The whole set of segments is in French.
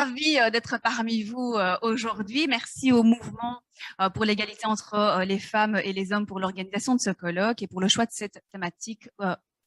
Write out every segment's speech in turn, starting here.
Ravie d'être parmi vous aujourd'hui. Merci au mouvement pour l'égalité entre les femmes et les hommes pour l'organisation de ce colloque et pour le choix de cette thématique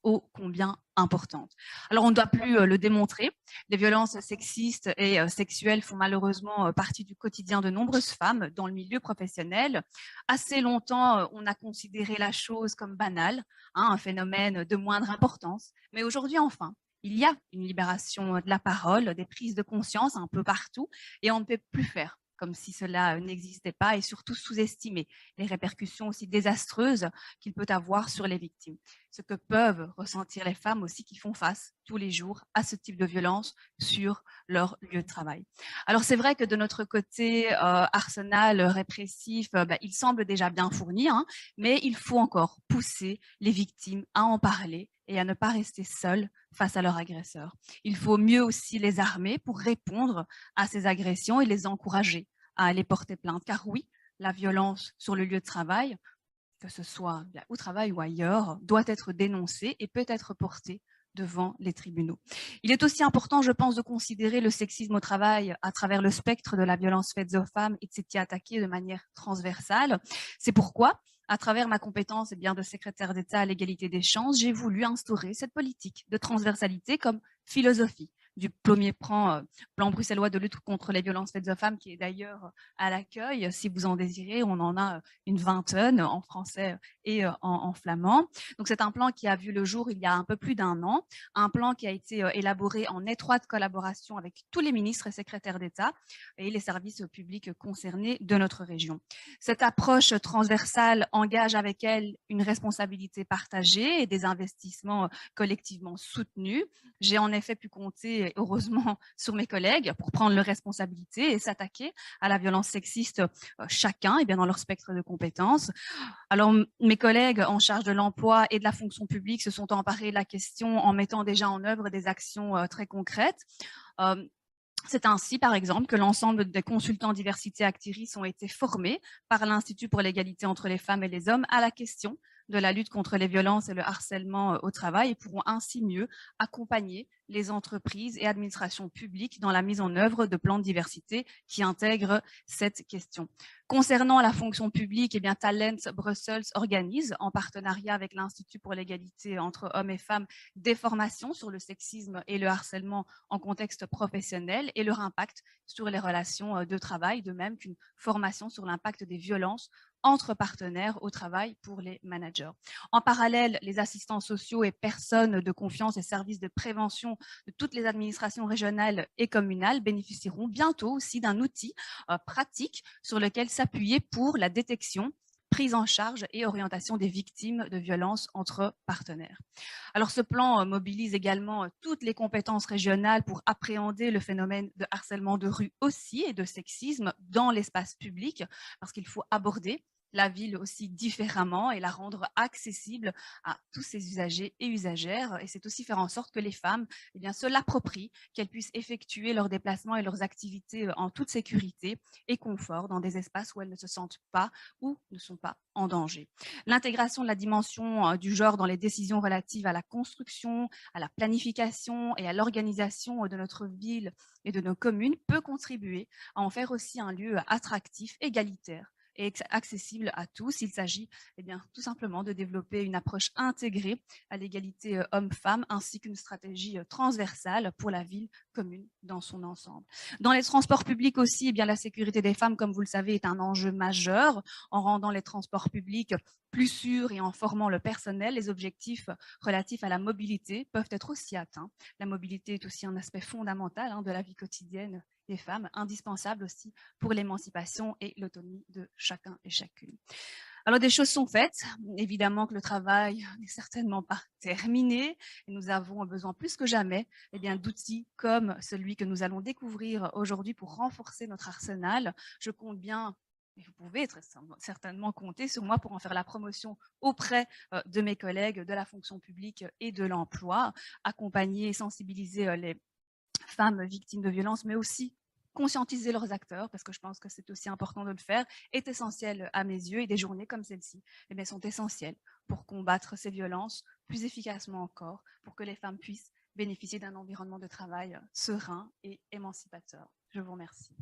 ô combien importante. Alors, on ne doit plus le démontrer. Les violences sexistes et sexuelles font malheureusement partie du quotidien de nombreuses femmes dans le milieu professionnel. Assez longtemps, on a considéré la chose comme banale, hein, un phénomène de moindre importance. Mais aujourd'hui, enfin, il y a une libération de la parole, des prises de conscience un peu partout, et on ne peut plus faire comme si cela n'existait pas et surtout sous-estimer les répercussions aussi désastreuses qu'il peut avoir sur les victimes. Ce que peuvent ressentir les femmes aussi qui font face tous les jours à ce type de violence sur leur lieu de travail. Alors c'est vrai que de notre côté, arsenal répressif, il semble déjà bien fourni, hein, mais il faut encore pousser les victimes à en parler et à ne pas rester seules face à leurs agresseurs. Il faut mieux aussi les armer pour répondre à ces agressions et les encourager à aller porter plainte. Car oui, la violence sur le lieu de travail, que ce soit au travail ou ailleurs, doit être dénoncée et peut être portée devant les tribunaux. Il est aussi important, je pense, de considérer le sexisme au travail à travers le spectre de la violence faite aux femmes et de s'y attaquer de manière transversale. C'est pourquoi, à travers ma compétence de secrétaire d'État à l'égalité des chances, j'ai voulu instaurer cette politique de transversalité comme philosophie du premier plan bruxellois de lutte contre les violences faites aux femmes, qui est d'ailleurs à l'accueil. Si vous en désirez, on en a une vingtaine en français et en flamand. Donc c'est un plan qui a vu le jour il y a un peu plus d'un an, un plan qui a été élaboré en étroite collaboration avec tous les ministres et secrétaires d'État et les services publics concernés de notre région. Cette approche transversale engage avec elle une responsabilité partagée et des investissements collectivement soutenus. J'ai en effet pu compter, heureusement, sur mes collègues pour prendre leurs responsabilités et s'attaquer à la violence sexiste chacun et bien dans leur spectre de compétences. Alors, mes collègues en charge de l'emploi et de la fonction publique se sont emparés de la question en mettant déjà en œuvre des actions très concrètes. C'est ainsi, par exemple, que l'ensemble des consultants diversité Actiris ont été formés par l'Institut pour l'égalité entre les femmes et les hommes à la question de la lutte contre les violences et le harcèlement au travail et pourront ainsi mieux accompagner les entreprises et administrations publiques dans la mise en œuvre de plans de diversité qui intègrent cette question. Concernant la fonction publique, Talent Brussels organise, en partenariat avec l'Institut pour l'égalité entre hommes et femmes, des formations sur le sexisme et le harcèlement en contexte professionnel et leur impact sur les relations de travail, de même qu'une formation sur l'impact des violences entre partenaires au travail pour les managers. En parallèle, les assistants sociaux et personnes de confiance et services de prévention de toutes les administrations régionales et communales bénéficieront bientôt aussi d'un outil pratique sur lequel s'appuyer pour la détection, prise en charge et orientation des victimes de violences entre partenaires. Alors ce plan mobilise également toutes les compétences régionales pour appréhender le phénomène de harcèlement de rue aussi et de sexisme dans l'espace public, parce qu'il faut aborder la ville aussi différemment et la rendre accessible à tous ses usagers et usagères. Et c'est aussi faire en sorte que les femmes se l'approprient, qu'elles puissent effectuer leurs déplacements et leurs activités en toute sécurité et confort dans des espaces où elles ne se sentent pas ou ne sont pas en danger. L'intégration de la dimension du genre dans les décisions relatives à la construction, à la planification et à l'organisation de notre ville et de nos communes peut contribuer à en faire aussi un lieu attractif, égalitaire et accessible à tous. Il s'agit tout simplement de développer une approche intégrée à l'égalité homme-femme ainsi qu'une stratégie transversale pour la ville commune dans son ensemble. Dans les transports publics aussi, la sécurité des femmes, comme vous le savez, est un enjeu majeur. En rendant les transports publics plus sûrs et en formant le personnel, les objectifs relatifs à la mobilité peuvent être aussi atteints. La mobilité est aussi un aspect fondamental de la vie quotidienne des femmes, indispensable aussi pour l'émancipation et l'autonomie de chacun et chacune. Alors, des choses sont faites. Évidemment que le travail n'est certainement pas terminé et nous avons besoin plus que jamais d'outils comme celui que nous allons découvrir aujourd'hui pour renforcer notre arsenal. Je compte bien, et vous pouvez certainement compter sur moi pour en faire la promotion auprès de mes collègues de la fonction publique et de l'emploi, accompagner et sensibiliser les femmes victimes de violences, mais aussi conscientiser leurs acteurs, parce que je pense que c'est aussi important de le faire, est essentiel à mes yeux, et des journées comme celle-ci sont essentielles pour combattre ces violences plus efficacement encore, pour que les femmes puissent bénéficier d'un environnement de travail serein et émancipateur. Je vous remercie.